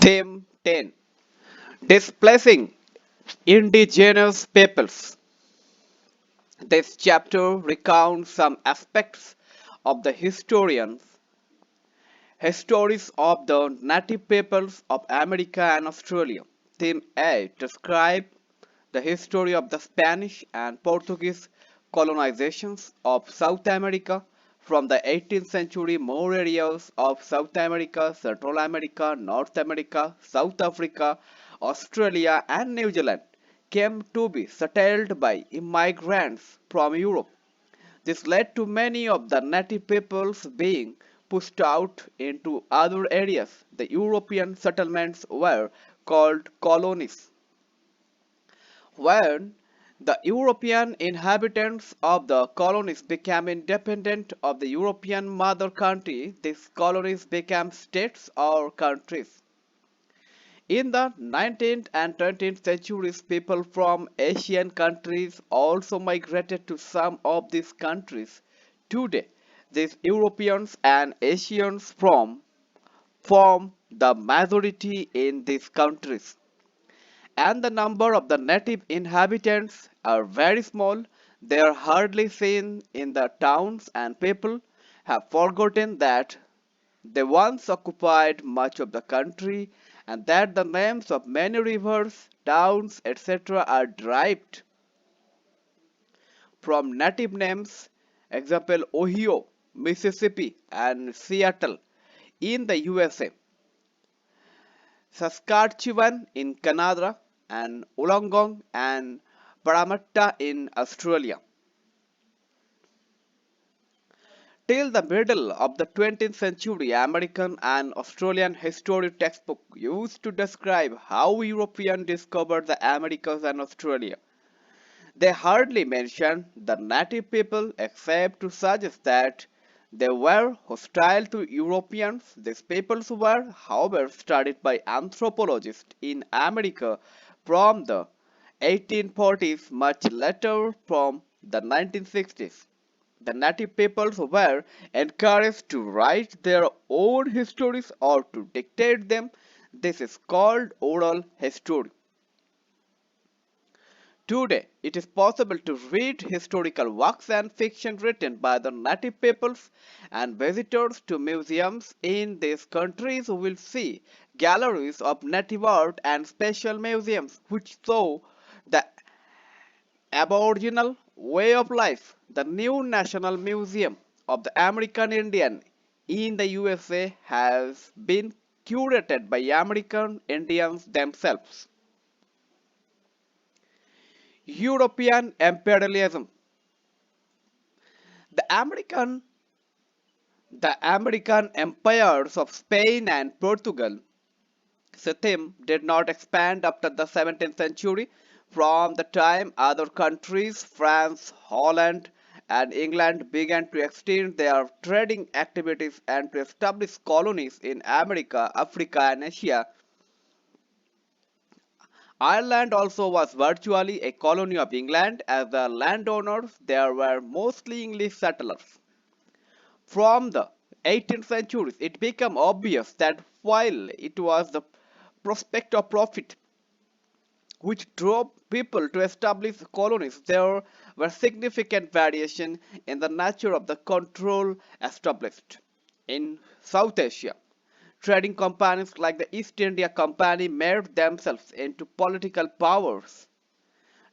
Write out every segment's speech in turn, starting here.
Theme 10. Displacing Indigenous Peoples. This chapter recounts some aspects of the histories of the native peoples of America and Australia. Theme 8 describes the history of the Spanish and Portuguese colonizations of South America from the 18th century. More areas of South America, Central America, North America, South Africa, Australia and New Zealand came to be settled by immigrants from Europe. This led to many of the native peoples being pushed out into other areas. The European settlements were called colonies. When the European inhabitants of the colonies became independent of the European mother country, these colonies became states or countries. In the 19th and 20th centuries, people from Asian countries also migrated to some of these countries. Today, these Europeans and Asians form the majority in these countries, and the number of the native inhabitants are very small. They are hardly seen in the towns, and people have forgotten that they once occupied much of the country and that the names of many rivers, towns, etc. are derived from native names, example Ohio, Mississippi, and Seattle in the USA, Saskatchewan in Canada, and Wollongong and Parramatta in Australia. Till the middle of the 20th century, American and Australian history textbooks used to describe how Europeans discovered the Americas and Australia. They hardly mention the native people except to suggest that they were hostile to Europeans. These peoples were, however, studied by anthropologists in America from the 1840s, much later from the 1960s. The native peoples were encouraged to write their own histories or to dictate them. This is called oral history. Today, it is possible to read historical works and fiction written by the native peoples, and visitors to museums in these countries will see galleries of native art and special museums which show the Aboriginal way of life. The new National Museum of the American Indian in the USA has been curated by American Indians themselves. European imperialism. The American the American empires of Spain and Portugal system did not expand after the 17th century. From the time other countries, France, Holland, and England began to extend their trading activities and to establish colonies in America, Africa, and Asia, Ireland also was virtually a colony of England, as the landowners there were mostly English settlers. From the 18th century, it became obvious that while it was the prospect of profit which drove people to establish colonies, there were significant variations in the nature of the control established. In South Asia, trading companies like the East India Company made themselves into political powers,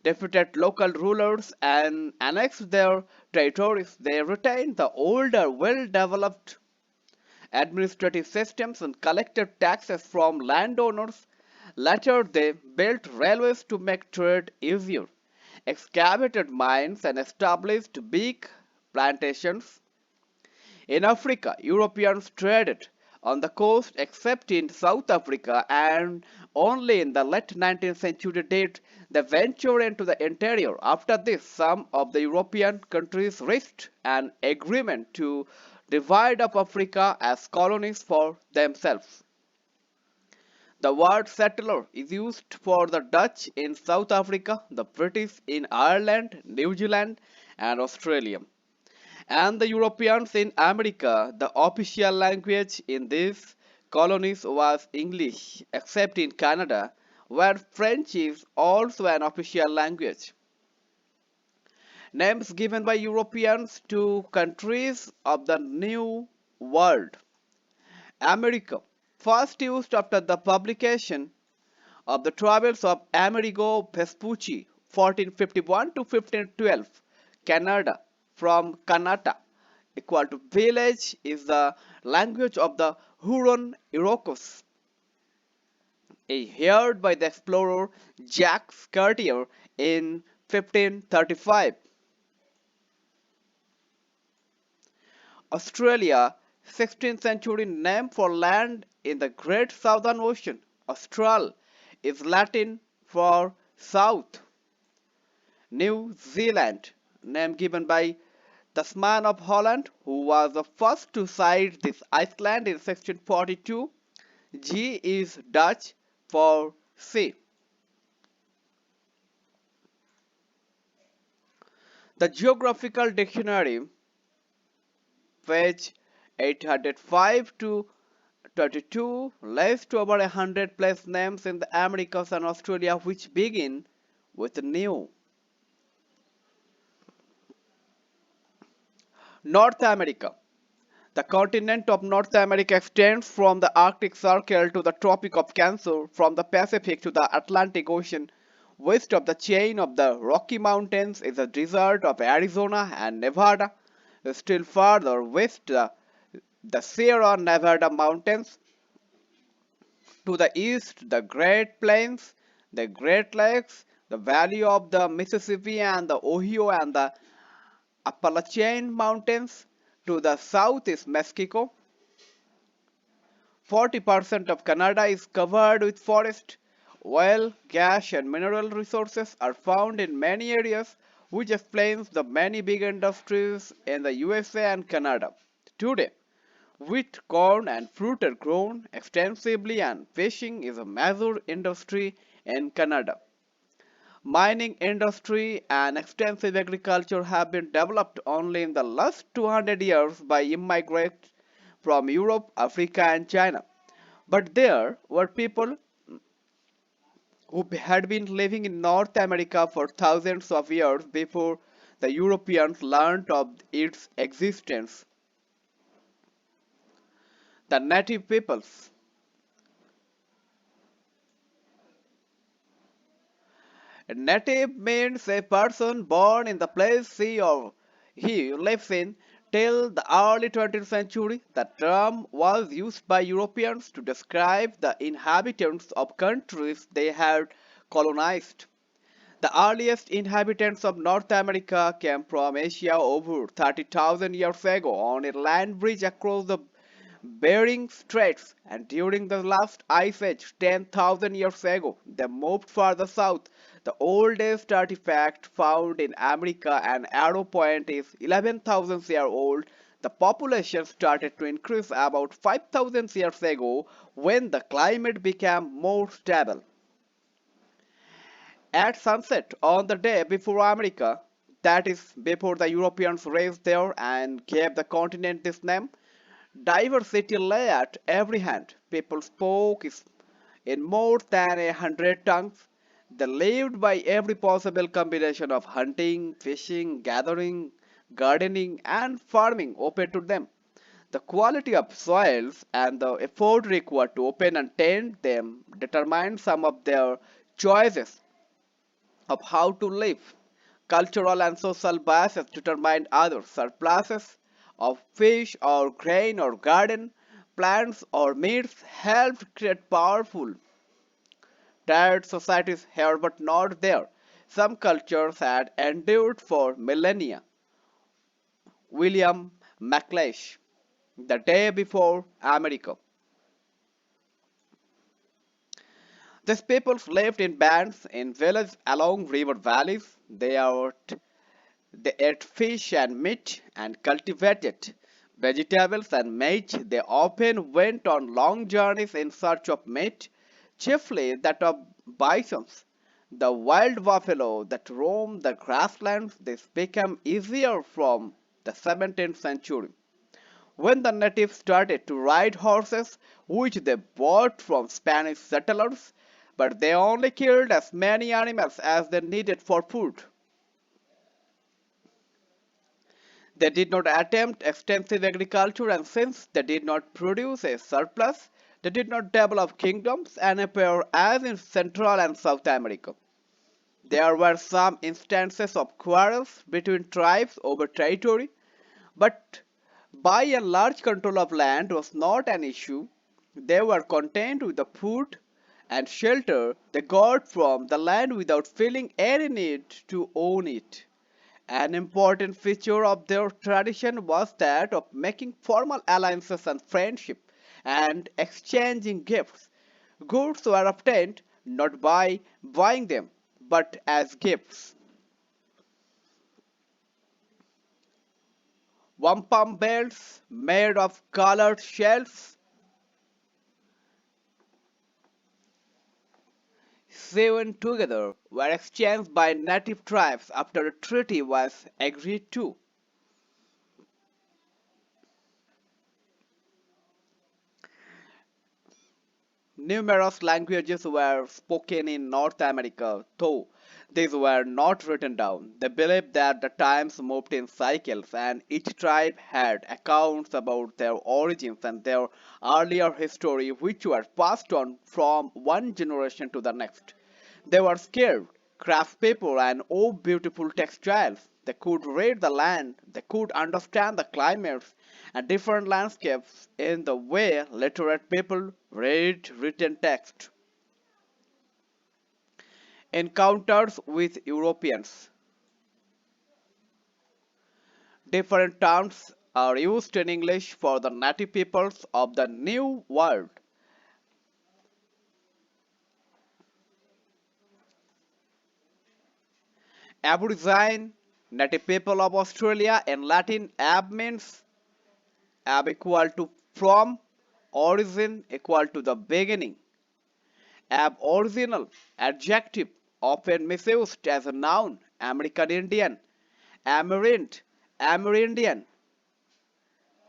defeated local rulers, and annexed their territories. They retained the older, well-developed administrative systems and collected taxes from landowners. Later, they built railways to make trade easier, excavated mines, and established big plantations. In Africa, Europeans traded on the coast except in South Africa, and only in the late 19th century did they venture into the interior. After this, some of the European countries reached an agreement to divide up Africa as colonies for themselves. The word settler is used for the Dutch in South Africa, the British in Ireland, New Zealand, and Australia, and the Europeans in America. The official language in these colonies was English, except in Canada, where French is also an official language. Names given by Europeans to countries of the New World. America, first used after the publication of the Travels of Amerigo Vespucci, 1451 to 1512. Canada, from Kanata, equal to village, is the language of the Huron Iroquois, heard by the explorer Jacques Cartier in 1535. Australia, 16th century name for land in the Great Southern Ocean. Austral is Latin for south. New Zealand, name given by Tasman of Holland, who was the first to sight this Iceland in 1642. G is Dutch for sea. The Geographical Dictionary, page 805 to 32, lists over 100 place names in the Americas and Australia which begin with new. North America. The continent of North America extends from the Arctic Circle to the Tropic of Cancer, from the Pacific to the Atlantic Ocean. West of the chain of the Rocky Mountains is the desert of Arizona and Nevada. Still further west, the Sierra Nevada Mountains. To the east, the Great Plains, the Great Lakes, the Valley of the Mississippi and the Ohio and the Appalachian Mountains. To the south is Mexico. 40% of Canada is covered with forest. Oil, gas, and mineral resources are found in many areas, which explains the many big industries in the USA and Canada. Today, wheat, corn, and fruit are grown extensively, and fishing is a major industry in Canada. Mining industry and extensive agriculture have been developed only in the last 200 years by immigrants from Europe, Africa, and China. But there were people who had been living in North America for thousands of years before the Europeans learned of its existence. The native peoples. A native means a person born in the place he lives in. Till the early 20th century, the term was used by Europeans to describe the inhabitants of countries they had colonized. The earliest inhabitants of North America came from Asia over 30,000 years ago on a land bridge across the Bering Straits, and during the last ice age 10,000 years ago they moved further south. The oldest artifact found in America, an arrow point, is 11,000 years old. The population started to increase about 5,000 years ago when the climate became more stable. At sunset on the day before America, that is, before the Europeans raised there and gave the continent this name, diversity lay at every hand. People spoke in more than 100 tongues. They lived by every possible combination of hunting, fishing, gathering, gardening, and farming open to them. The quality of soils and the effort required to open and tend them determined some of their choices of how to live. Cultural and social biases determined others. Surpluses of fish or grain or garden plants or meats helped create powerful tired societies here but not there. Some cultures had endured for millennia. William McLeish, The Day Before America. These peoples lived in bands in villages along river valleys. They ate fish and meat and cultivated vegetables and meat. They often went on long journeys in search of meat, chiefly that of bisons. The wild buffalo that roamed the grasslands, this became easier from the 17th century. When the natives started to ride horses, which they bought from Spanish settlers, but they only killed as many animals as they needed for food. They did not attempt extensive agriculture, and since they did not produce a surplus, they did not develop kingdoms and appear as in Central and South America. There were some instances of quarrels between tribes over territory, but by and large control of land was not an issue. They were content with the food and shelter they got from the land without feeling any need to own it. An important feature of their tradition was that of making formal alliances and friendship and exchanging gifts. Goods were obtained not by buying them, but as gifts. Wampum belts made of colored shells sewn together were exchanged by native tribes after a treaty was agreed to. Numerous languages were spoken in North America, though these were not written down. They believed that the times moved in cycles and each tribe had accounts about their origins and their earlier history, which were passed on from one generation to the next. They were skilled craftspeople and wove beautiful textiles. They could read the land, they could understand the climates and different landscapes in the way literate people read written text. Encounters with Europeans. Different terms are used in English for the native peoples of the New World. Aborigine, native people of Australia, in Latin ab means ab equal to from, origin equal to the beginning. Aboriginal, adjective, often misused as a noun. American Indian, Amerind, Amerindian,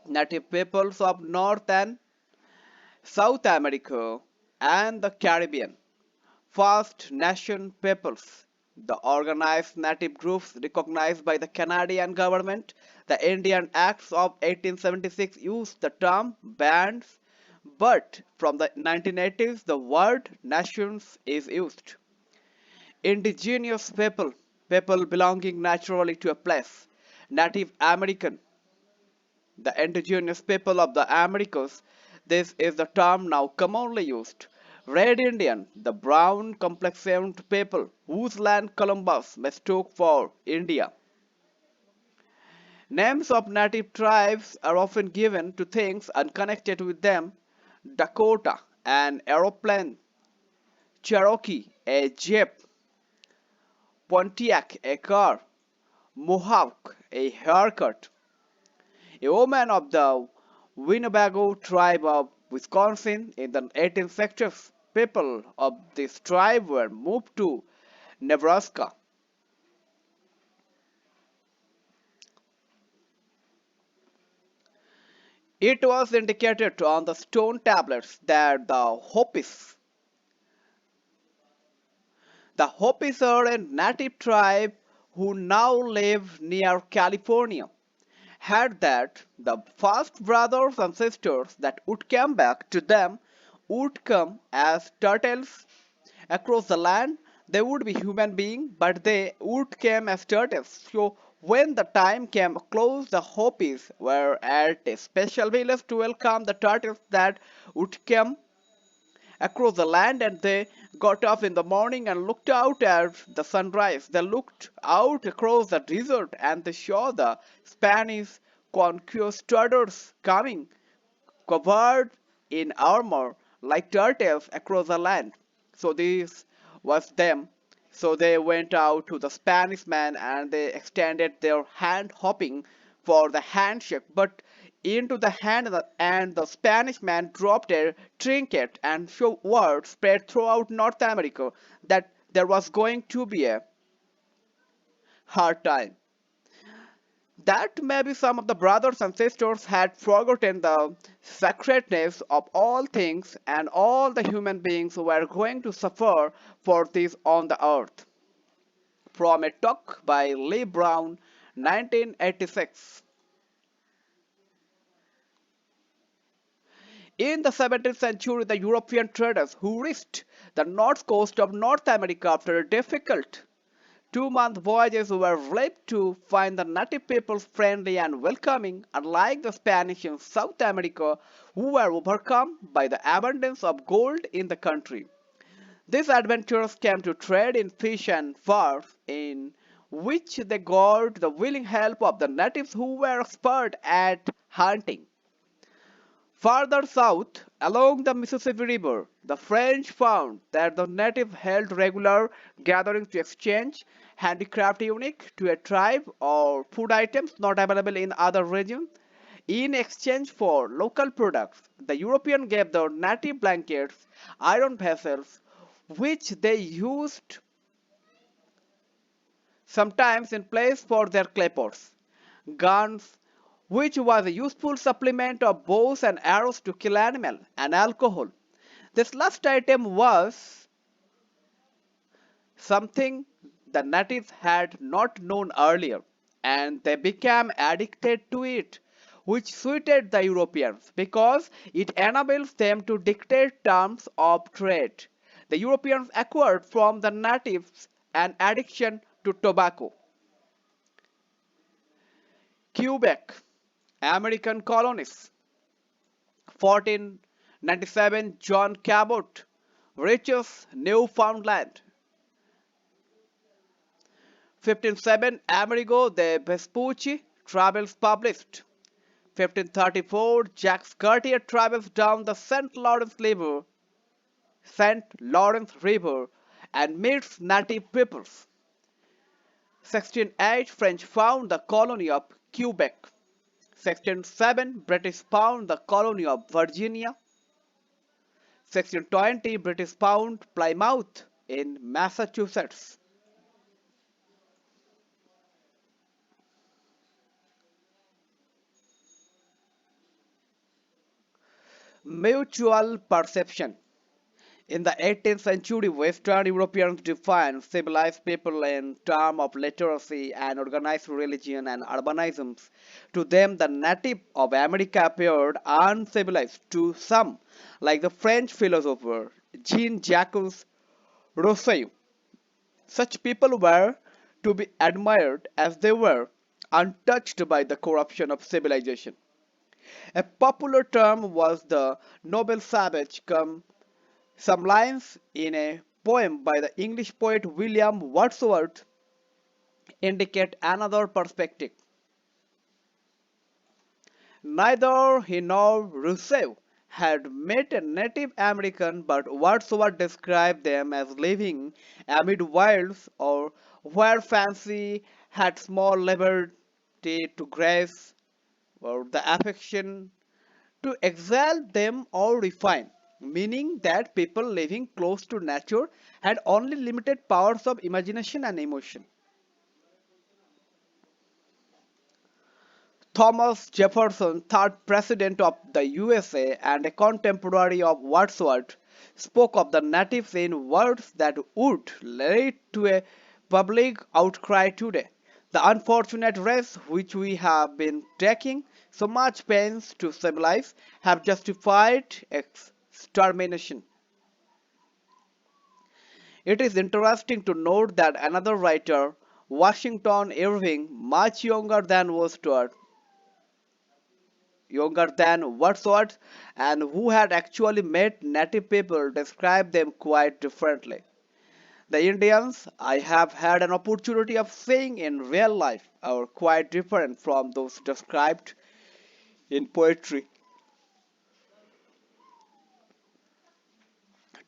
native peoples of North and South America and the Caribbean. First Nation peoples, the organized native groups recognized by the Canadian government. The Indian Acts of 1876 used the term bands, but from the 1980s the word nations is used. Indigenous people, people belonging naturally to a place. Native American, the indigenous people of the Americas. This is the term now commonly used. Red Indian, the brown complexioned people whose land Columbus mistook for India. Names of native tribes are often given to things unconnected with them. Dakota, an aeroplane. Cherokee, a jeep. Pontiac, a car. Mohawk, a haircut. A woman of the Winnebago tribe of Wisconsin in the 18th century. People of this tribe were moved to Nebraska. It was indicated on the stone tablets that the Hopis are a native tribe who now live near California, had that the first brothers and sisters that would come back to them would come as turtles across the land. They would be human beings, but they would come as turtles. So when the time came close, the Hopis were at a special village to welcome the turtles that would come across the land, and they got up in the morning and looked out at the sunrise. They looked out across the desert and they saw the Spanish conquistadors coming, covered in armor like turtles across the land. So this was them. So they went out to the Spanish man and they extended their hand, hoping for the handshake, but into the hand and the Spanish man dropped a trinket, and so word spread throughout North America that there was going to be a hard time. That maybe some of the brothers and sisters had forgotten the sacredness of all things and all the human beings were going to suffer for this on the earth. From a talk by Lee Brown, 1986. In the 17th century, the European traders who reached the north coast of North America after a difficult 2-month voyages were left to find the native peoples friendly and welcoming, unlike the Spanish in South America, who were overcome by the abundance of gold in the country. These adventurers came to trade in fish and furs, in which they got the willing help of the natives who were expert at hunting. Farther south, along the Mississippi River, the French found that the natives held regular gatherings to exchange handicraft unique to a tribe or food items not available in other regions. In exchange for local products, the European gave the native blankets, iron vessels, which they used sometimes in place for their clay pots, guns, which was a useful supplement of bows and arrows to kill animals, and alcohol. This last item was something the natives had not known earlier, and they became addicted to it, which suited the Europeans because it enables them to dictate terms of trade. The Europeans acquired from the natives an addiction to tobacco. Quebec, American colonies. 1497 John Cabot reaches Newfoundland. 1507 Amerigo de Vespucci travels published. 1534 Jacques Cartier travels down the St. Lawrence River and meets native peoples. 1608 French found the colony of Quebec. 1607 British found the colony of Virginia. 1620 British found Plymouth in Massachusetts. Mutual perception. In the 18th century, Western Europeans defined civilized people in terms of literacy and organized religion and urbanism. To them, the native of America appeared uncivilized to some, like the French philosopher Jean-Jacques Rousseau. Such people were to be admired as they were untouched by the corruption of civilization. A popular term was the noble savage. Some lines in a poem by the English poet William Wordsworth indicate another perspective. Neither he nor Rousseau had met a Native American, but Wordsworth described them as living amid wilds or where fancy had small liberty to grace or the affection to exalt them or refine, meaning that people living close to nature had only limited powers of imagination and emotion. Thomas Jefferson, third president of the USA and a contemporary of Wordsworth, spoke of the natives in words that would lead to a public outcry today. The unfortunate race which we have been taking so much pains to civilize have justified extermination. It is interesting to note that another writer, Washington Irving, much younger than Wordsworth, and who had actually met native people, described them quite differently. The Indians I have had an opportunity of seeing in real life are quite different from those described in poetry.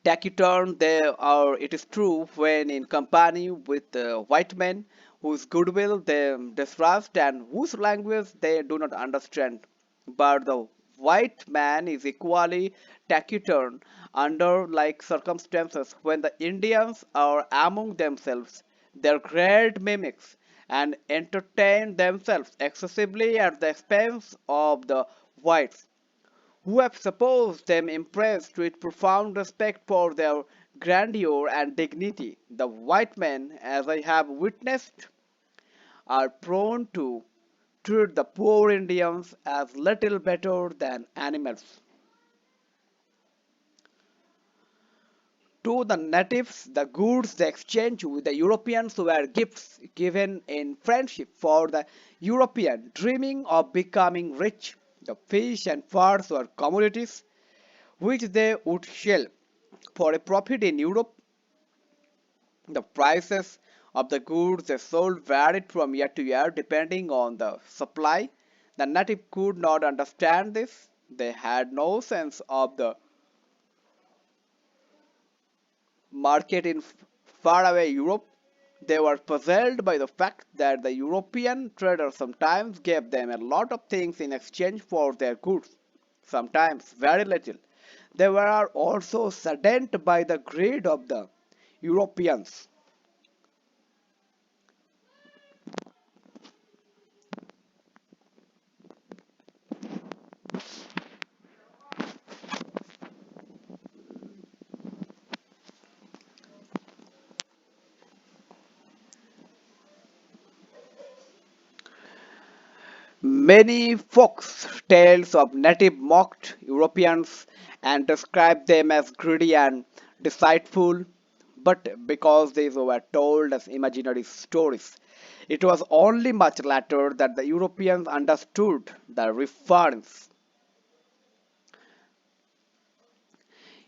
Taciturn they are, it is true, when in company with white men whose goodwill they distrust and whose language they do not understand. But the white man is equally taciturn under like circumstances when the Indians are among themselves. They are great mimics and entertained themselves excessively at the expense of the whites, who have supposed them impressed with profound respect for their grandeur and dignity. The white men, as I have witnessed, are prone to treat the poor Indians as little better than animals. To the natives, the goods they exchanged with the Europeans were gifts given in friendship for the European dreaming of becoming rich. The fish and furs were commodities which they would sell for a profit in Europe. The prices of the goods they sold varied from year to year depending on the supply. The native could not understand this. They had no sense of the market in faraway Europe. They were puzzled by the fact that the European traders sometimes gave them a lot of things in exchange for their goods, sometimes very little. They were also saddened by the greed of the Europeans. Many folks tales of native mocked Europeans and described them as greedy and deceitful, but because these were told as imaginary stories, it was only much later that the Europeans understood the reference.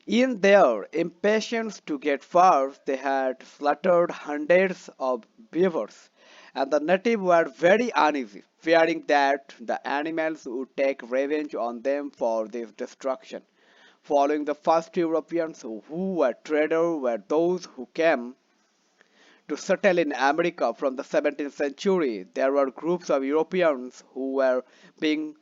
In their impatience to get far, they had slaughtered hundreds of beavers, and the natives were very uneasy, fearing that the animals would take revenge on them for this destruction. Following the first Europeans who were traders were those who came to settle in America from the 17th century. There were groups of Europeans who were being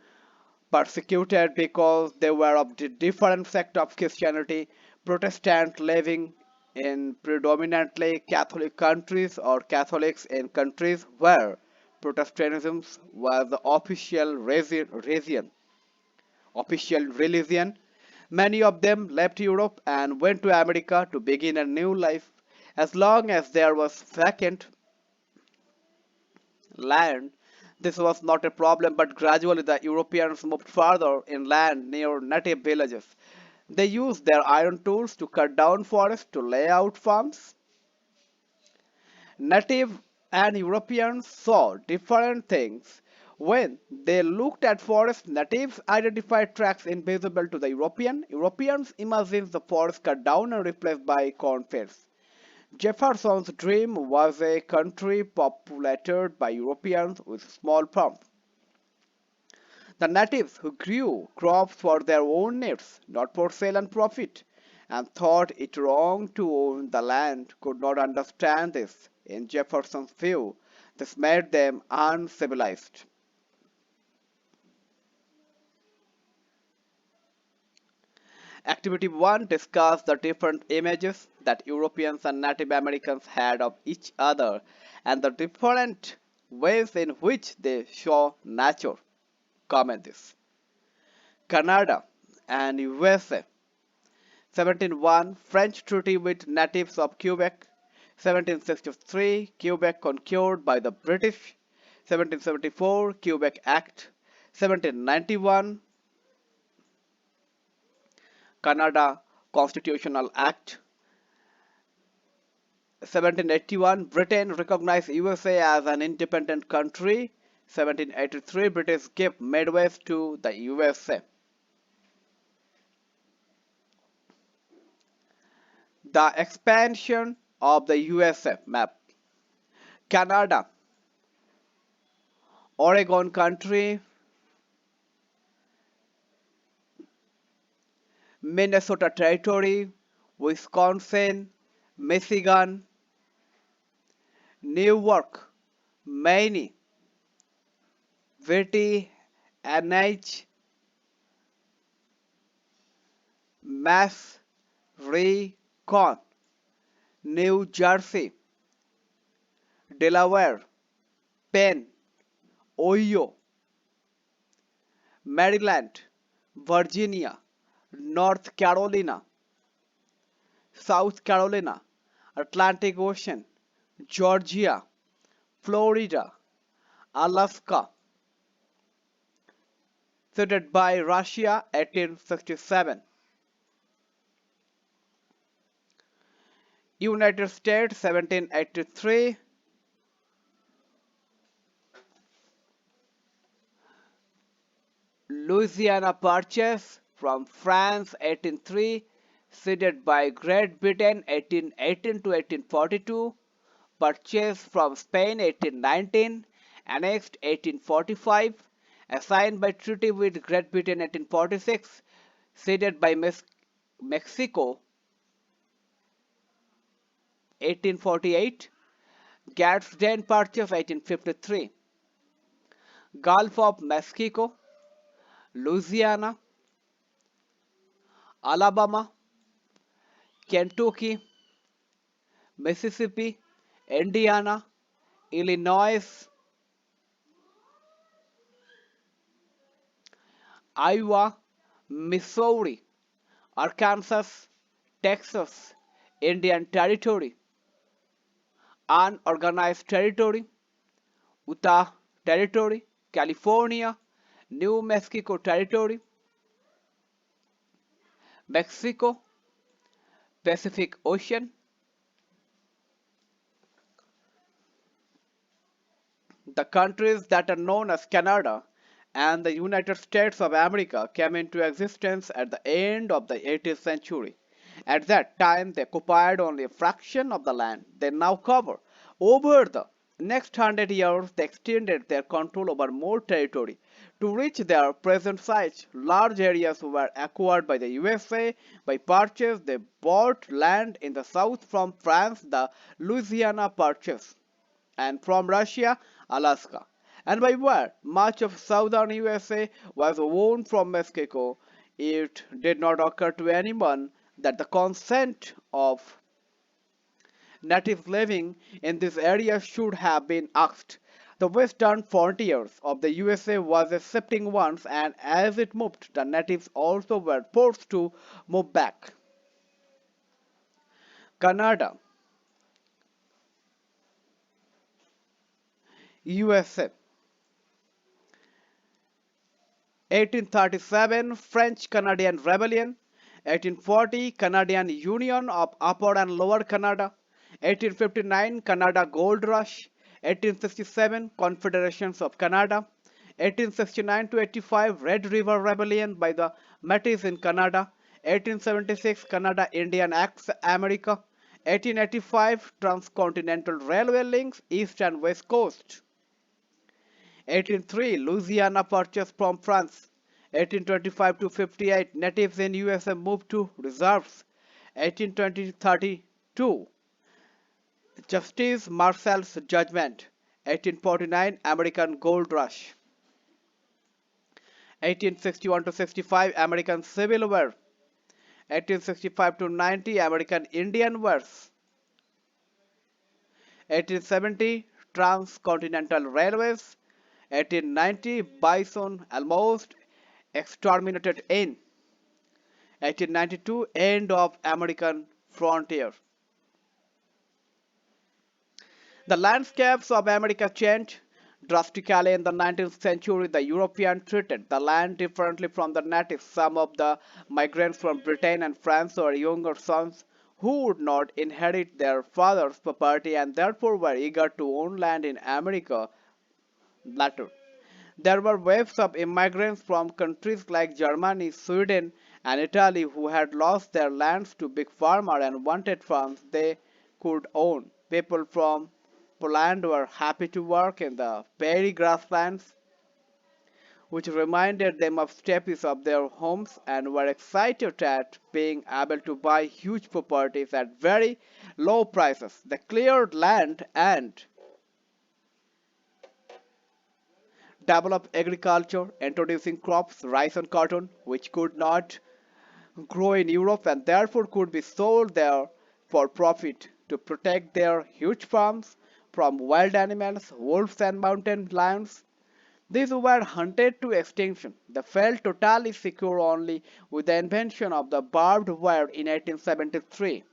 persecuted because they were of the different sect of Christianity, Protestant living in predominantly Catholic countries or Catholics in countries where Protestantism was the official religion. Many of them left Europe and went to America to begin a new life. As long as there was vacant land, this was not a problem, but gradually the Europeans moved further inland near native villages. They used their iron tools to cut down forests to lay out farms. Native and Europeans saw different things. When they looked at forests, natives identified tracks invisible to the European. Europeans imagined the forest cut down and replaced by cornfields. Jefferson's dream was a country populated by Europeans with small farms. The natives who grew crops for their own needs, not for sale and profit, and thought it wrong to own the land, could not understand this. In Jefferson's view, this made them uncivilized. Activity 1 discussed the different images that Europeans and Native Americans had of each other and the different ways in which they saw nature. Comment this. Canada and USA. 1701 French Treaty with natives of Quebec. 1763 Quebec conquered by the British. 1774 Quebec Act. 1791 Canada Constitutional Act. 1781 Britain recognized USA as an independent country. 1783 British gave Midwest to the USA. The expansion of the USA map. Canada, Oregon country, Minnesota territory, Wisconsin, Michigan, Newark, Maine, Viti, NH, Mass, Recon, New Jersey, Delaware, Penn, Ohio, Maryland, Virginia, North Carolina, South Carolina, Atlantic Ocean, Georgia, Florida, Alaska, ceded by Russia 1867. United States 1783, Louisiana Purchase from France 1803, ceded by Great Britain 1818 to 1842, purchased from Spain 1819, annexed 1845, assigned by treaty with Great Britain 1846, ceded by Mexico 1848, Gadsden Purchase 1853, Gulf of Mexico, Louisiana, Alabama, Kentucky, Mississippi, Indiana, Illinois, Iowa, Missouri, Arkansas, Texas, Indian Territory, Unorganized Territory, Utah Territory, California, New Mexico Territory, Mexico, Pacific Ocean. The countries that are known as Canada and the United States of America came into existence at the end of the 18th century. At that time, they occupied only a fraction of the land they now cover. Over the next 100 years, they extended their control over more territory. To reach their present size, large areas were acquired by the USA. By purchase, they bought land in the south from France, the Louisiana Purchase, and from Russia, Alaska. And by war, much of southern USA was won from Mexico. It did not occur to anyone that the consent of natives living in this area should have been asked. The western frontiers of the USA was accepting once, and as it moved, the natives also were forced to move back. Canada, USA. 1837 French-Canadian Rebellion, 1840 Canadian Union of Upper and Lower Canada, 1859 Canada Gold Rush, 1867 Confederations of Canada, 1869 to 85 Red River Rebellion by the Métis in Canada, 1876 Canada Indian Acts America, 1885 Transcontinental Railway links East and West Coast, 1803 Louisiana Purchase from France, 1825 to 58 natives in USA moved to reserves, 1820-32 Justice Marshall's Judgment, 1849 American Gold Rush, 1861 to 65 American Civil War, 1865 to 90 American Indian Wars, 1870 Transcontinental Railways, 1890 Bison almost exterminated in 1892 End of American frontier. The landscapes of America changed drastically in the 19th century. The Europeans treated the land differently from the natives. Some of the migrants from Britain and France were younger sons who would not inherit their father's property and therefore were eager to own land in America later. There were waves of immigrants from countries like Germany, Sweden, and Italy who had lost their lands to big farmers and wanted farms they could own. People from Poland were happy to work in the prairie grasslands, which reminded them of steppes of their homes, and were excited at being able to buy huge properties at very low prices. They cleared land and developed agriculture, introducing crops, rice and cotton, which could not grow in Europe and therefore could be sold there for profit. To protect their huge farms from wild animals, wolves and mountain lions. These were hunted to extinction. They felt totally secure only with the invention of the barbed wire in 1873.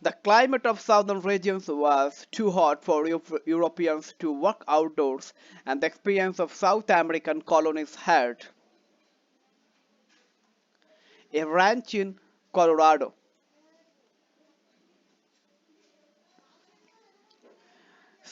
The climate of southern regions was too hot for Europeans to work outdoors, and the experience of South American colonies had a ranch in Colorado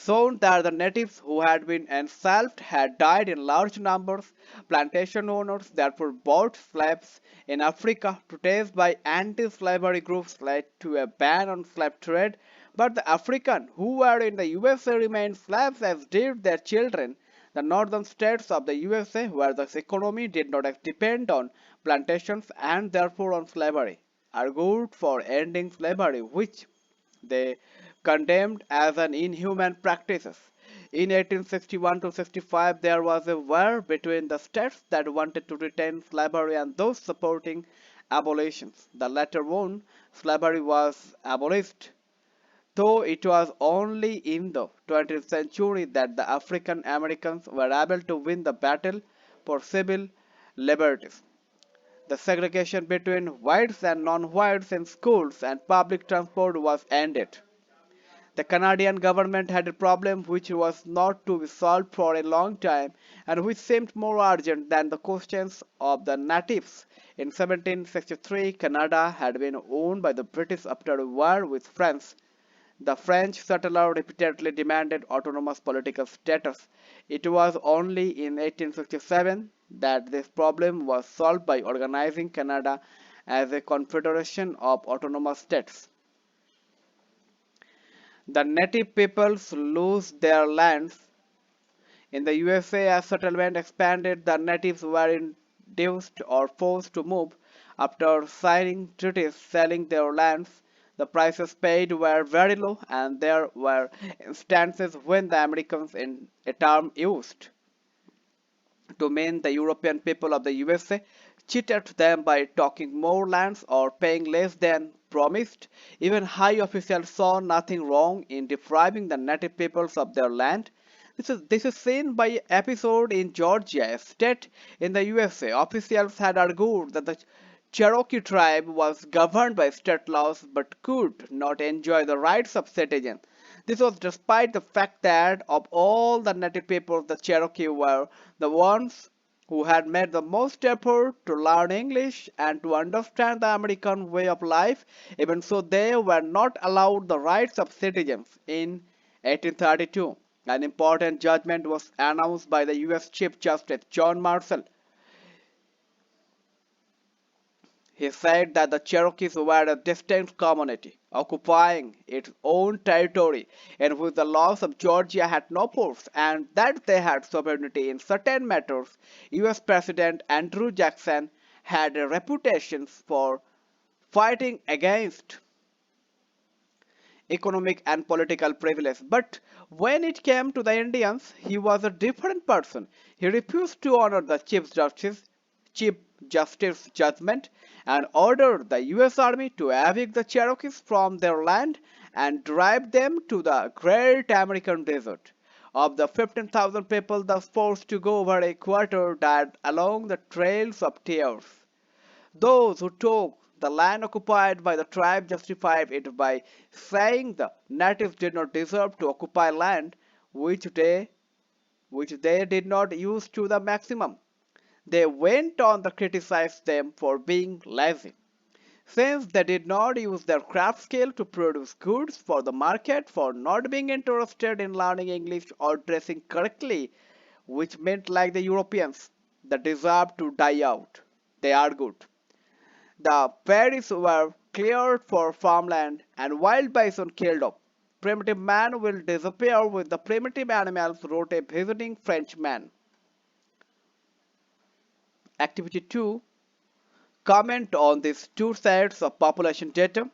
shown that the natives who had been enslaved had died in large numbers. Plantation owners therefore bought slaves in Africa. Protests by anti-slavery groups led to a ban on slave trade, but the Africans who were in the USA remained slaves, as did their children. The northern states of the USA, where the economy did not depend on plantations and therefore on slavery, argued for ending slavery, which they condemned as an inhuman practice. In 1861 to 65, there was a war between the states that wanted to retain slavery and those supporting abolition. The latter won. Slavery was abolished, though it was only in the 20th century that the African Americans were able to win the battle for civil liberties. The segregation between whites and non-whites in schools and public transport was ended. The Canadian government had a problem which was not to be solved for a long time and which seemed more urgent than the questions of the natives. In 1763, Canada had been owned by the British after a war with France. The French settler repeatedly demanded autonomous political status. It was only in 1857 that this problem was solved by organizing Canada as a confederation of autonomous states. The native peoples lose their lands. In the USA, as settlement expanded, the natives were induced or forced to move. After signing treaties selling their lands, the prices paid were very low, and there were instances when the Americans, in a term used to mean the European people of the USA, cheated them by taking more lands or paying less than promised. Even high officials saw nothing wrong in depriving the native peoples of their land. This is seen by episode in Georgia, a state in the USA. Officials had argued that the Cherokee tribe was governed by state laws but could not enjoy the rights of citizens. This was despite the fact that of all the native peoples, the Cherokee were the ones who had made the most effort to learn English and to understand the American way of life. Even so, they were not allowed the rights of citizens. In 1832, an important judgment was announced by the U.S. Chief Justice John Marshall. He said that the Cherokees were a distinct community, occupying its own territory in which the laws of Georgia had no force, and that they had sovereignty in certain matters. U.S. President Andrew Jackson had a reputation for fighting against economic and political privilege. But when it came to the Indians, he was a different person. He refused to honor the Chief Justice's judgment and ordered the U.S. Army to evict the Cherokees from their land and drive them to the great American desert. Of the 15,000 people thus forced to go, over a quarter died along the trails of tears. Those who took the land occupied by the tribe justified it by saying the natives did not deserve to occupy land which they did not use to the maximum. They went on to criticize them for being lazy, since they did not use their craft skill to produce goods for the market, for not being interested in learning English or dressing correctly, which meant, like the Europeans, they deserved to die out. They argued. The prairies were cleared for farmland and wild bison killed off. Primitive man will disappear with the primitive animals, wrote a visiting Frenchman. Activity 2. Comment on these two sets of population data.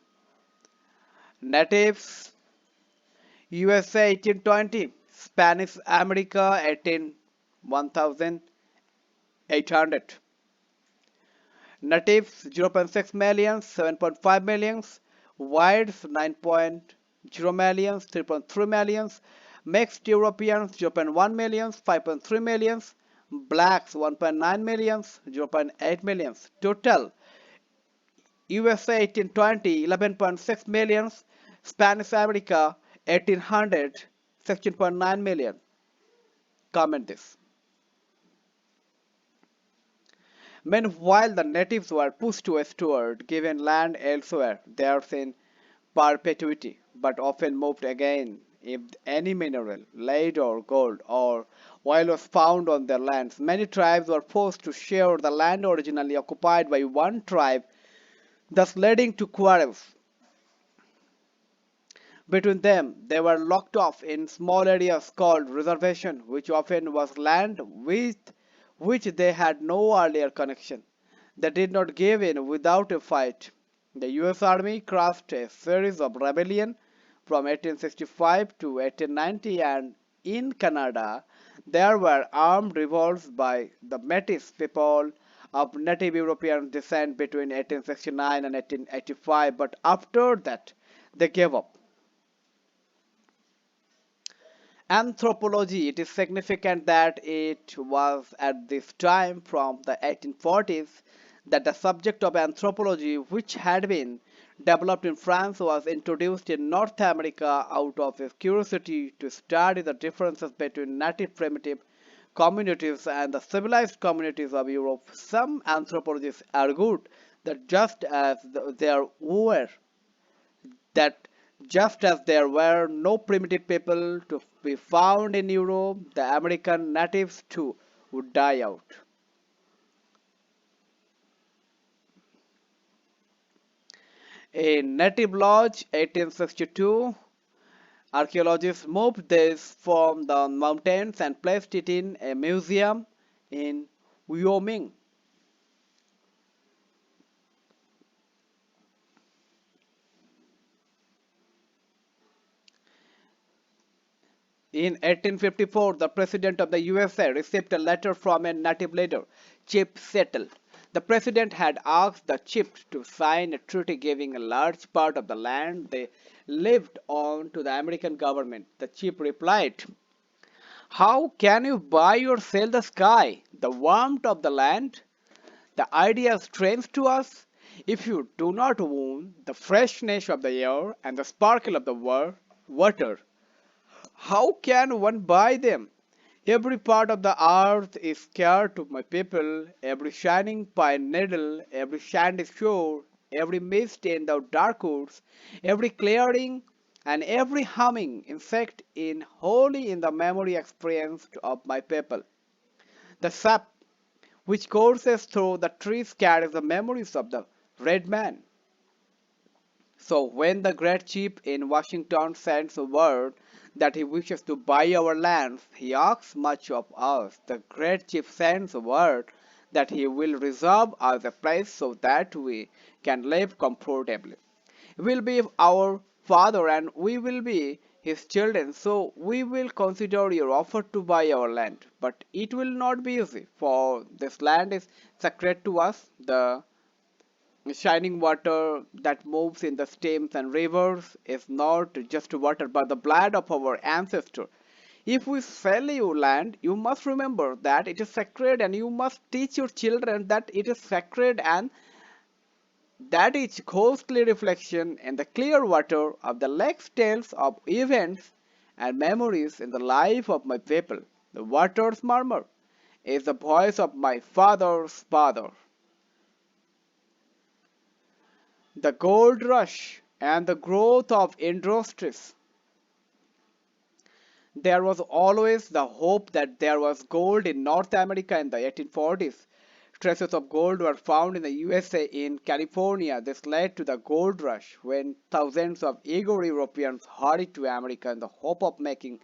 Natives USA 1820, Spanish America 1800. Natives 0.6 million, 7.5 million, whites 9.0 millions, 3.3 millions, mixed Europeans 0.1 millions, 5.3 millions, blacks 1.9 millions, 0.8 millions. Total USA 1820 11.6 millions, Spanish America 1800 16.9 million. Comment this. Meanwhile, the natives were pushed westward, given land elsewhere, theirs in perpetuity, but often moved again if any mineral, lead or gold or oil was found on their lands. Many tribes were forced to share the land originally occupied by one tribe, thus leading to quarrels between them. They were locked off in small areas called reservation, which often was land with which they had no earlier connection. They did not give in without a fight. The US Army crushed a series of rebellions from 1865 to 1890, and in Canada there were armed revolts by the Métis people of native European descent between 1869 and 1885, but after that they gave up. Anthropology, it is significant that it was at this time, from the 1840s, that the subject of anthropology, which had been developed in France, was introduced in North America out of a curiosity to study the differences between native primitive communities and the civilized communities of Europe. Some anthropologists argued that that just as there were no primitive people to be found in Europe, the American natives too would die out. In Native Lodge 1862, archaeologists moved this from the mountains and placed it in a museum in Wyoming. In 1854, the President of the USA received a letter from a native leader, Chief Settle. The President had asked the chief to sign a treaty giving a large part of the land they lived on to the American government. The chief replied, "How can you buy or sell the sky, the warmth of the land? The idea is strange to us. If you do not own the freshness of the air and the sparkle of the water, how can one buy them? Every part of the earth is scarce to my people, every shining pine needle, every sandy shore, every mist in the dark woods, every clearing, and every humming insect in wholly in the memory experienced of my people. The sap which courses through the trees carries the memories of the red man. So when the great chief in Washington sends word that he wishes to buy our lands, he asks much of us. The great chief sends word that he will reserve us a place so that we can live comfortably. He will be our father and we will be his children, so we will consider your offer to buy our land. But it will not be easy, for this land is sacred to us. The shining water that moves in the streams and rivers is not just water but the blood of our ancestors. If we sell you land, you must remember that it is sacred, and you must teach your children that it is sacred, and that its ghostly reflection in the clear water of the lakes tells of events and memories in the life of my people. The water's murmur is the voice of my father's father. The gold rush and the growth of industries. There was always the hope that there was gold in North America in the 1840s. Traces of gold were found in the USA in California. This led to the gold rush when thousands of eager Europeans hurried to America in the hope of making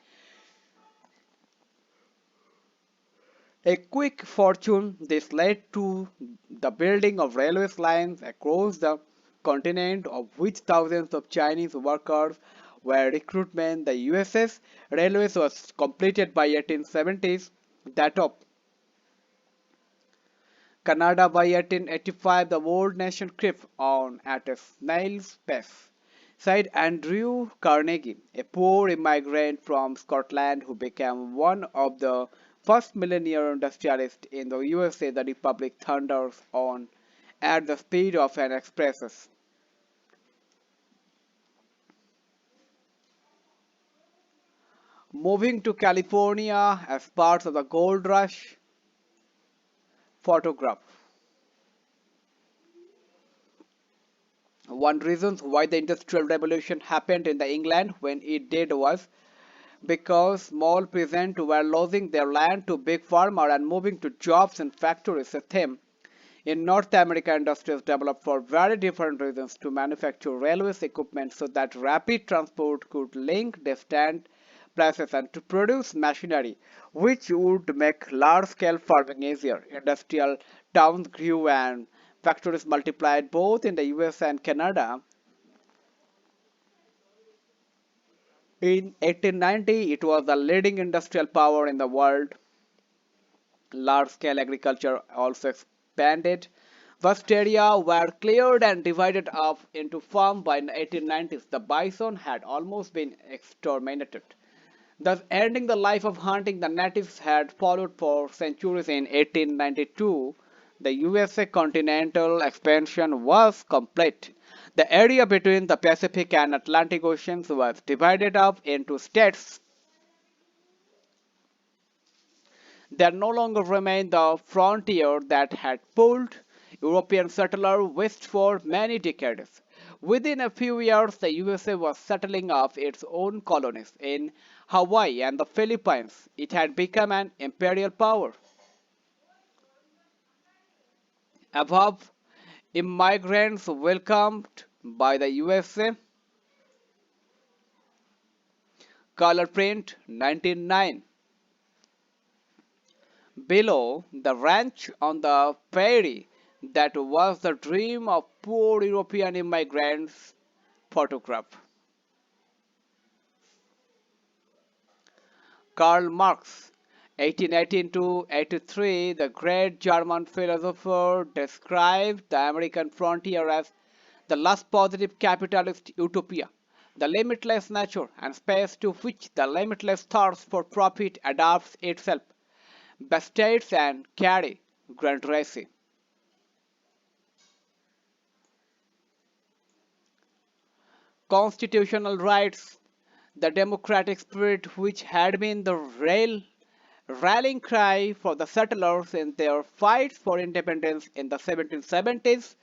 a quick fortune. This led to the building of railway lines across the continent, of which thousands of Chinese workers were recruited. The USS railways was completed by 1870s. That of Canada by 1885, the world nation crept on at a snail's pace. said Andrew Carnegie, a poor immigrant from Scotland who became one of the first millionaire industrialists in the USA. The Republic thunders on at the speed of an express. Moving to California as part of the gold rush, photograph. One reason why the Industrial Revolution happened in the England when it did was because small peasants were losing their land to big farmer and moving to jobs in factories. A theme in North America, industries developed for very different reasons: to manufacture railways equipment so that rapid transport could link distant places, and to produce machinery which would make large-scale farming easier. Industrial towns grew and factories multiplied both in the US and Canada. In 1890, it was the leading industrial power in the world. Large-scale agriculture also expanded. Vast areas were cleared and divided up into farms by the 1890s. The bison had almost been exterminated, thus ending the life of hunting the natives had followed for centuries. In 1892, the USA continental expansion was complete. The area between the Pacific and Atlantic Oceans was divided up into states. There no longer remained the frontier that had pulled European settlers west for many decades. Within a few years, the USA was settling up its own colonies in Hawaii and the Philippines. It had become an imperial power. Above, immigrants welcomed by the USA. Color print 1909. Below, the ranch on the prairie that was the dream of poor European immigrants. Photograph. Karl Marx, 1818 to 83, the great German philosopher, described the American frontier as the last positive capitalist utopia, the limitless nature and space to which the limitless thirst for profit adapts itself. Bastards and carry Grand Racy. Constitutional rights, the democratic spirit which had been the rallying cry for the settlers in their fight for independence in the 1770s,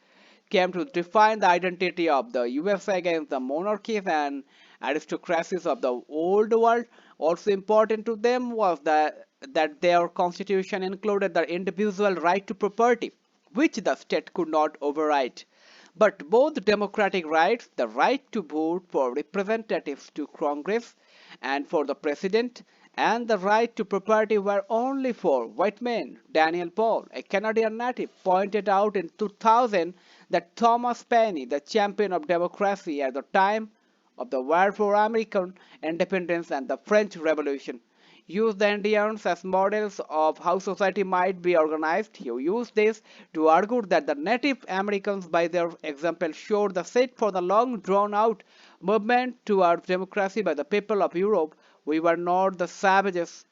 came to define the identity of the USA against the monarchies and aristocracies of the old world. Also important to them was that their constitution included the individual right to property, which the state could not override. But both democratic rights, the right to vote for representatives to Congress and for the president, and the right to property were only for white men. Daniel Paul, a Canadian native, pointed out in 2000 that Thomas Paine, the champion of democracy at the time of the war for American independence and the French Revolution, used the Indians as models of how society might be organized. He used this to argue that the Native Americans, by their example, showed the set for the long drawn out movement towards democracy by the people of Europe. We were not the savages.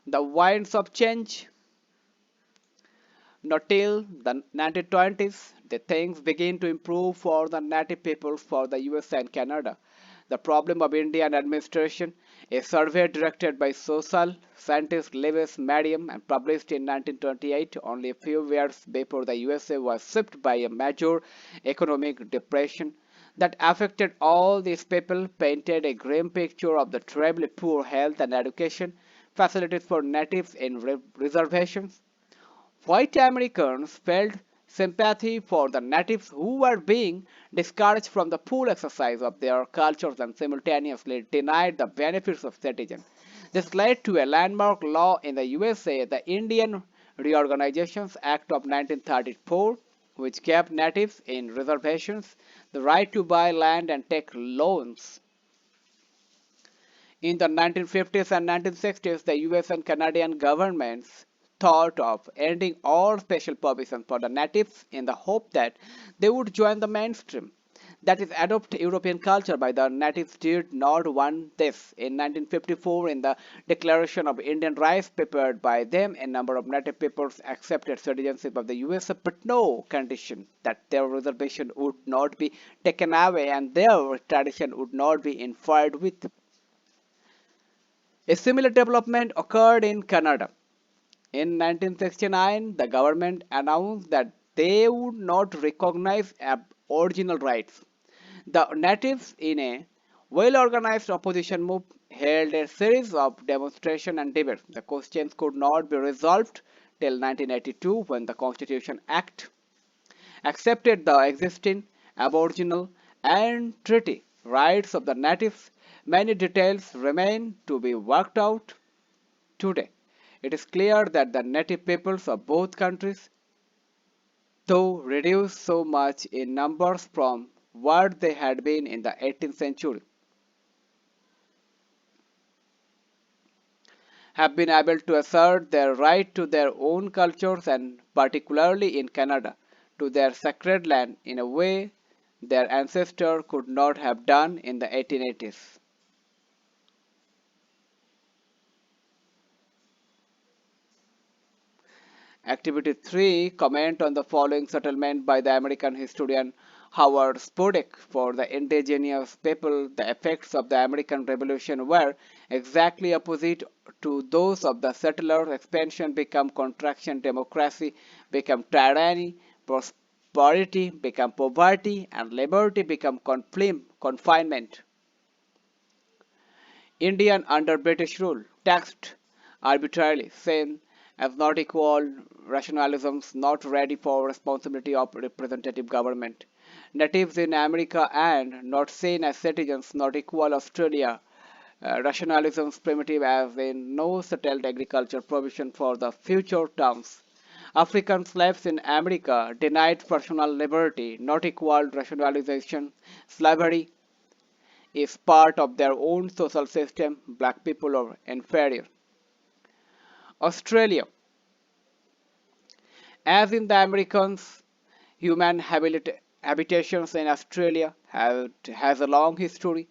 The winds of change. Not till the 1920s did things begin to improve for the native peoples for the US and Canada. The problem of Indian administration, a survey directed by social scientist Lewis Merriam and published in 1928, only a few years before the USA was swept by a major economic depression that affected all these people, painted a grim picture of the terribly poor health and education facilities for natives in reservations. White Americans felt sympathy for the natives who were being discouraged from the full exercise of their cultures and simultaneously denied the benefits of citizenship. This led to a landmark law in the USA, the Indian Reorganizations Act of 1934, which gave natives in reservations the right to buy land and take loans. In the 1950s and 1960s, the US and Canadian governments thought of ending all special provisions for the natives in the hope that they would join the mainstream. That is, adopt European culture by the natives did not want this. In 1954, in the Declaration of Indian Rights prepared by them, a number of native peoples accepted citizenship of the USA, but no condition that their reservation would not be taken away and their tradition would not be interfered with. A similar development occurred in Canada. In 1969, the government announced that they would not recognize Aboriginal rights. The natives, in a well-organized opposition move, held a series of demonstrations and debates. The questions could not be resolved till 1982 when the Constitution Act accepted the existing Aboriginal and treaty rights of the natives. Many details remain to be worked out today. It is clear that the native peoples of both countries, though reduced so much in numbers from what they had been in the 18th century, have been able to assert their right to their own cultures and, particularly in Canada, to their sacred land in a way their ancestors could not have done in the 1880s. Activity 3, comment on the following settlement by the American historian Howard Spodek. For the indigenous people, the effects of the American Revolution were exactly opposite to those of the settlers. Expansion became contraction, democracy became tyranny, prosperity became poverty, and liberty became confinement. Indian under British rule, taxed arbitrarily, seen as not equal, rationalisms not ready for responsibility of representative government. Natives in America and not seen as citizens, not equal Australia. Rationalisms primitive as in no settled agriculture provision for the future towns. African slaves in America denied personal liberty, not equal rationalization. Slavery is part of their own social system. Black people are inferior. Australia, as in the Americans, human habitations in Australia has a long history.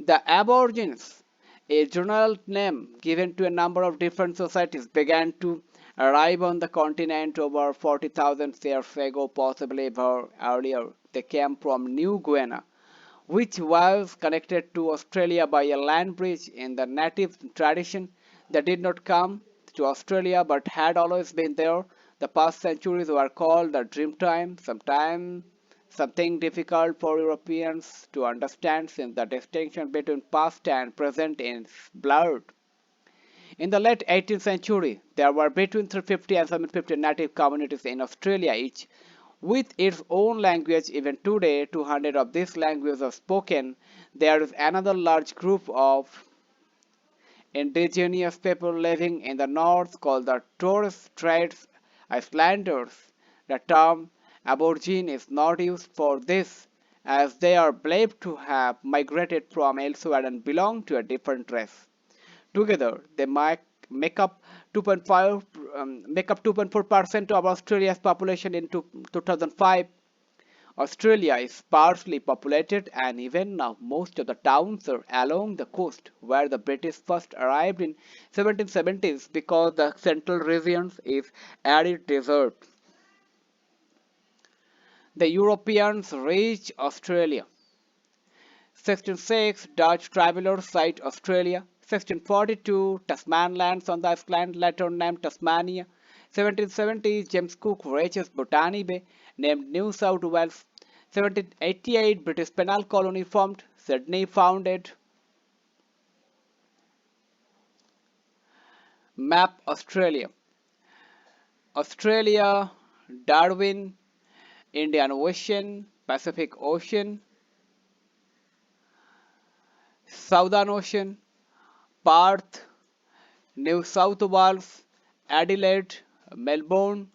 The Aborigines, a general name given to a number of different societies, began to arrive on the continent over 40,000 years ago, possibly earlier. They came from New Guinea, which was connected to Australia by a land bridge. In the native tradition, they did not come to Australia but had always been there. The past centuries were called the dream time, sometime something difficult for Europeans to understand since the distinction between past and present is blurred. In the late 18th century, there were between 350 and 750 native communities in Australia, each with its own language. Even today, 200 of these languages are spoken. There is another large group of indigenous people living in the north called the Torres Strait Islanders. The term Aborigine is not used for this, as they are believed to have migrated from elsewhere and belong to a different race. Together, they make up 2.4% of Australia's population in 2005. Australia is sparsely populated, and even now most of the towns are along the coast where the British first arrived in 1770s because the central region is arid desert. The Europeans reached Australia. 1606, Dutch travelers sight Australia. 1642, Tasman lands on the island later named Tasmania. 1770, James Cook reaches Botany Bay, named New South Wales. 1788, British penal colony formed, Sydney founded. Map Australia. Australia, Darwin, Indian Ocean, Pacific Ocean, Southern Ocean, Perth, New South Wales, Adelaide, Melbourne,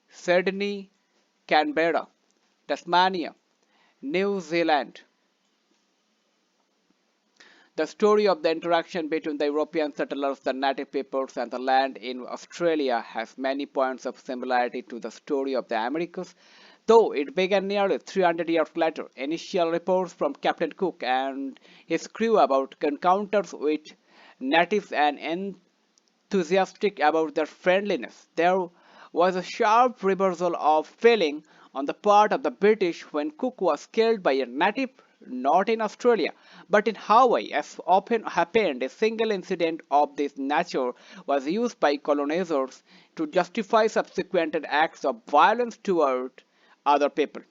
Sydney, Canberra, Tasmania, New Zealand. The story of the interaction between the European settlers, the native peoples, and the land in Australia has many points of similarity to the story of the Americas, though it began nearly 300 years later. Initial reports from Captain Cook and his crew about encounters with natives and enthusiastic about their friendliness. There was a sharp reversal of feeling on the part of the British when Cook was killed by a native, not in Australia, but in Hawaii. As often happened, a single incident of this nature was used by colonizers to justify subsequent acts of violence toward other people.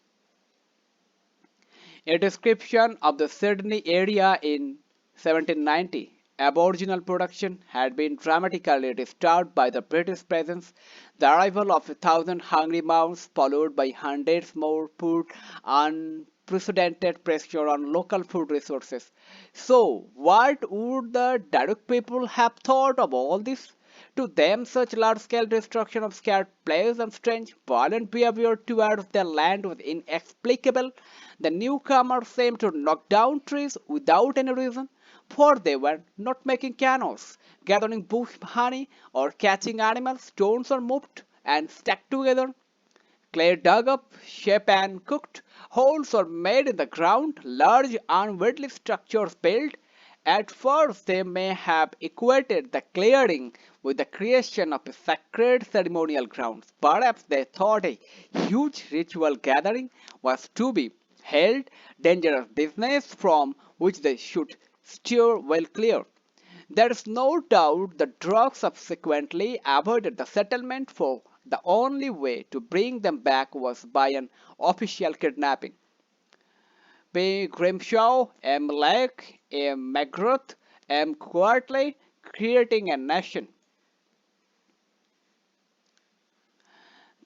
A description of the Sydney area in 1790, Aboriginal production had been dramatically disturbed by the British presence. The arrival of 1,000 hungry mouths, followed by hundreds more, put unprecedented pressure on local food resources. So, what would the Daruk people have thought of all this? To them, such large-scale destruction of scarce place and strange, violent behavior towards their land was inexplicable. The newcomers seemed to knock down trees without any reason, for they were not making canoes, gathering bush honey, or catching animals. Stones are moved and stacked together. Clay dug up, shaped and cooked, holes are made in the ground, large unwieldy structures built. At first they may have equated the clearing with the creation of a sacred ceremonial ground. Perhaps they thought a huge ritual gathering was to be held, dangerous business from which they should steer well clear. There is no doubt the Drugs subsequently avoided the settlement, for the only way to bring them back was by an official kidnapping. P. Grimshaw, M. Lake, M. McGrath, M. Quartley, creating a nation.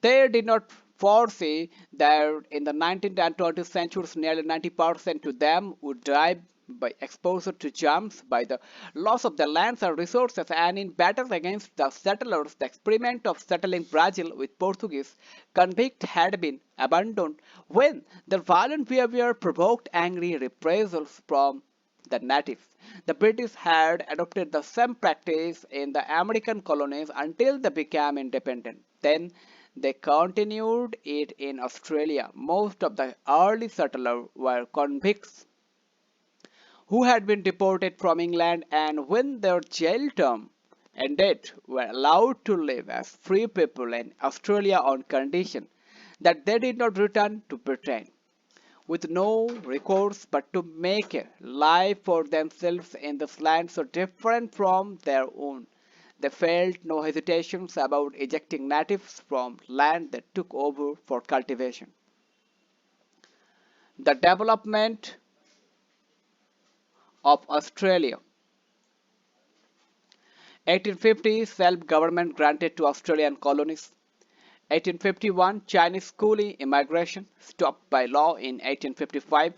They did not foresee that in the 19th and 20th centuries nearly 90% to them would die by exposure to germs, by the loss of their lands and resources, and in battles against the settlers. The experiment of settling Brazil with Portuguese convicts had been abandoned when their violent behavior provoked angry reprisals from the natives. The British had adopted the same practice in the American colonies until they became independent. Then they continued it in Australia. Most of the early settlers were convicts who had been deported from England, and when their jail term ended were allowed to live as free people in Australia on condition that they did not return to Britain, with no recourse but to make a life for themselves in this land so different from their own. They felt no hesitations about ejecting natives from land they took over for cultivation. The development of Australia. 1850 self-government granted to Australian colonies. 1851 Chinese schooling immigration stopped by law in 1855.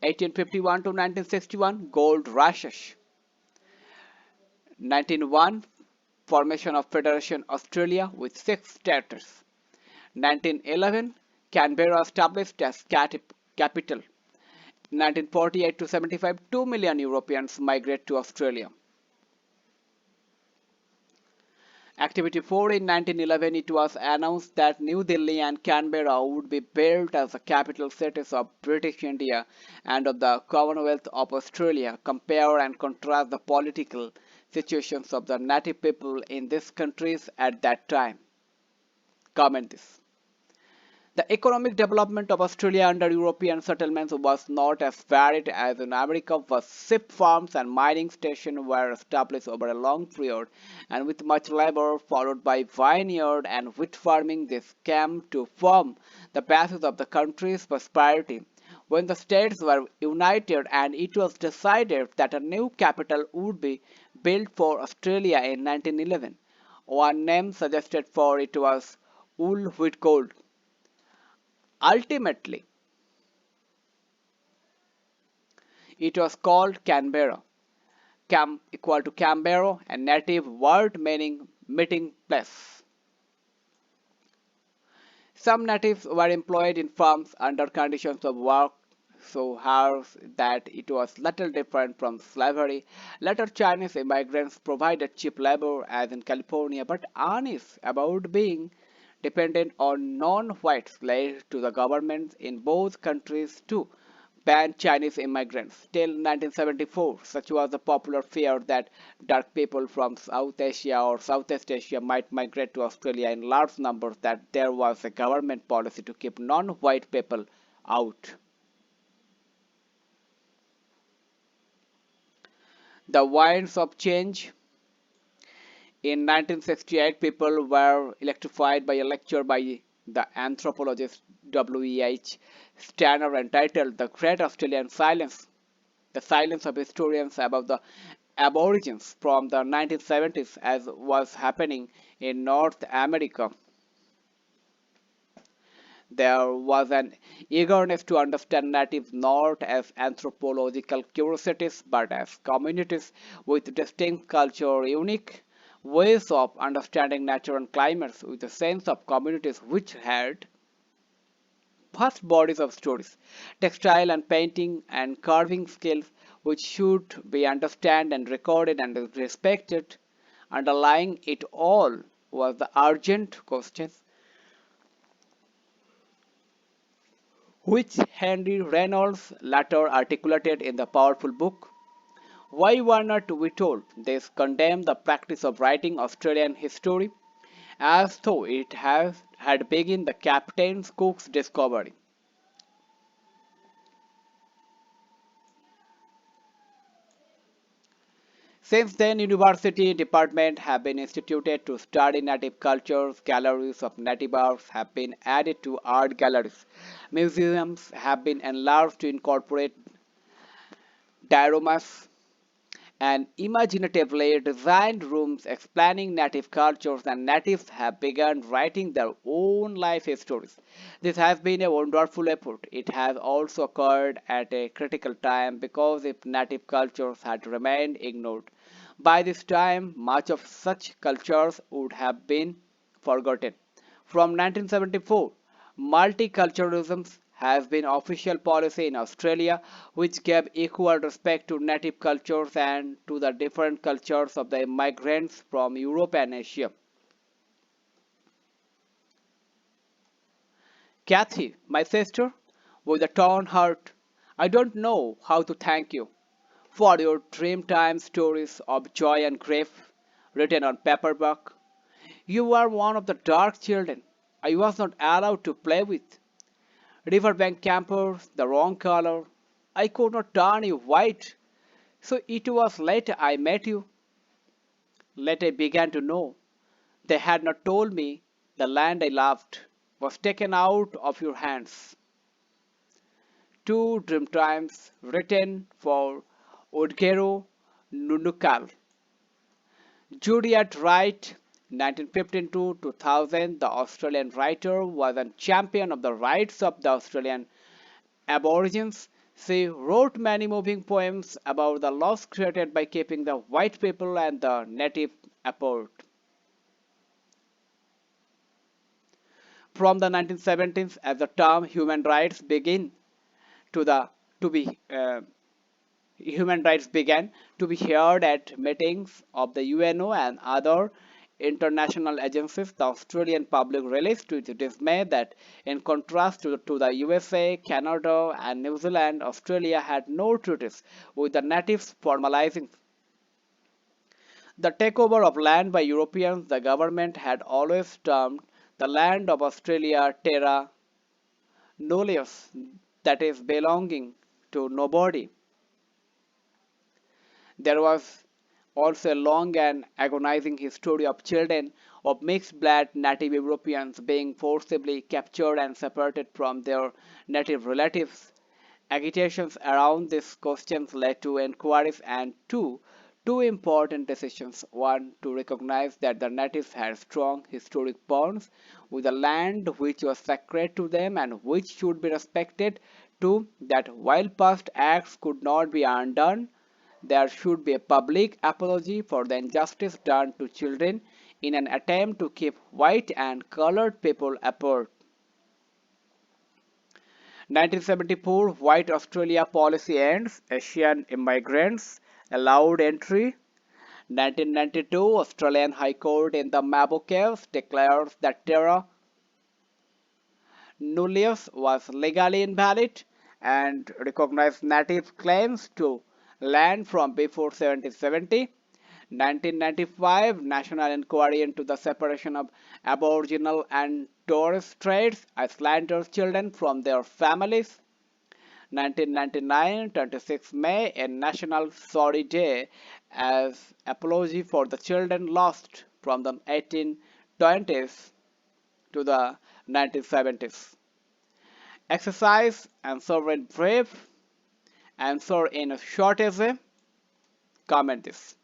1851 to 1961 gold rushes. 1901 formation of Federation Australia with 6 territories. 1911 Canberra established as capital. 1948 to 75 2 million Europeans migrate to Australia. Activity 4 in 1911 it was announced that New Delhi and Canberra would be built as the capital cities of British India and of the Commonwealth of Australia. Compare and contrast the political situations of the native people in these countries at that time. Comment this. The economic development of Australia under European settlements was not as varied as in America, but sheep farms and mining stations were established over a long period, and with much labor, followed by vineyard and wheat farming, this came to form the basis of the country's prosperity. When the states were united and it was decided that a new capital would be built for Australia in 1911, one name suggested for it was Wool Wheat Gold. Ultimately, it was called Canberra, Cam equal to Canberra, a native word meaning meeting place. Some natives were employed in farms under conditions of work so harsh that it was little different from slavery. Later Chinese immigrants provided cheap labor as in California, but honest about being dependent on non-whites led to the governments in both countries to ban Chinese immigrants. Till 1974, such was the popular fear that dark people from South Asia or Southeast Asia might migrate to Australia in large numbers that there was a government policy to keep non-white people out. The winds of change. In 1968, people were electrified by a lecture by the anthropologist W.E.H. Stanner entitled The Great Australian Silence, the silence of historians about the aborigines from the 1970s as was happening in North America. There was an eagerness to understand natives not as anthropological curiosities but as communities with distinct culture, unique ways of understanding nature and climates, with a sense of communities which had vast bodies of stories, textile and painting and carving skills which should be understood and recorded and respected. Underlying it all was the urgent question which Henry Reynolds later articulated in the powerful book. Why were not we told? This condemned the practice of writing Australian history as though it had begun the Captain Cook's discovery. Since then, university departments have been instituted to study native cultures, galleries of native arts have been added to art galleries, museums have been enlarged to incorporate dioramas and imaginatively designed rooms explaining native cultures, and natives have begun writing their own life stories. This has been a wonderful effort. It has also occurred at a critical time because if native cultures had remained ignored, by this time much of such cultures would have been forgotten. From 1974, multiculturalism has been official policy in Australia, which gave equal respect to native cultures and to the different cultures of the immigrants from Europe and Asia. Kathy, my sister, with a torn heart, I don't know how to thank you for your dreamtime stories of joy and grief written on paperback. You were one of the dark children I was not allowed to play with. Riverbank campers, the wrong color. I could not turn you white. So it was later I met you. Later I began to know. They had not told me the land I loved was taken out of your hands. Two Dreamtimes written for Odgero Nunukal. Juliet Wright, 1915 to 2000, the Australian writer, was a champion of the rights of the Australian Aborigines. She wrote many moving poems about the loss created by keeping the white people and the native apart. From the 1970s, as the term human rights begin to the to be human rights began to be heard at meetings of the UNO and other international agencies, the Australian public released to its dismay that, in contrast to the USA, Canada, and New Zealand, Australia had no treaties with the natives formalizing the takeover of land by Europeans. The government had always termed the land of Australia terra nullius, that is, belonging to nobody. There was also a long and agonizing history of children of mixed blood native Europeans being forcibly captured and separated from their native relatives. Agitations around these questions led to inquiries and two important decisions. One, to recognize that the natives had strong historic bonds with the land which was sacred to them and which should be respected. Two, that while past acts could not be undone, there should be a public apology for the injustice done to children in an attempt to keep white and colored people apart. 1974 White Australia policy ends. Asian immigrants allowed entry. 1992 Australian High Court in the Mabo case declares that terra nullius was legally invalid and recognized native claims to land from before 1770. 1995 National Inquiry into the separation of Aboriginal and Torres Straits Islanders children from their families. 1999 26 May, a national sorry day as apology for the children lost from the 1820s to the 1970s. Exercise answer in brief, answer in a short essay. Comment this.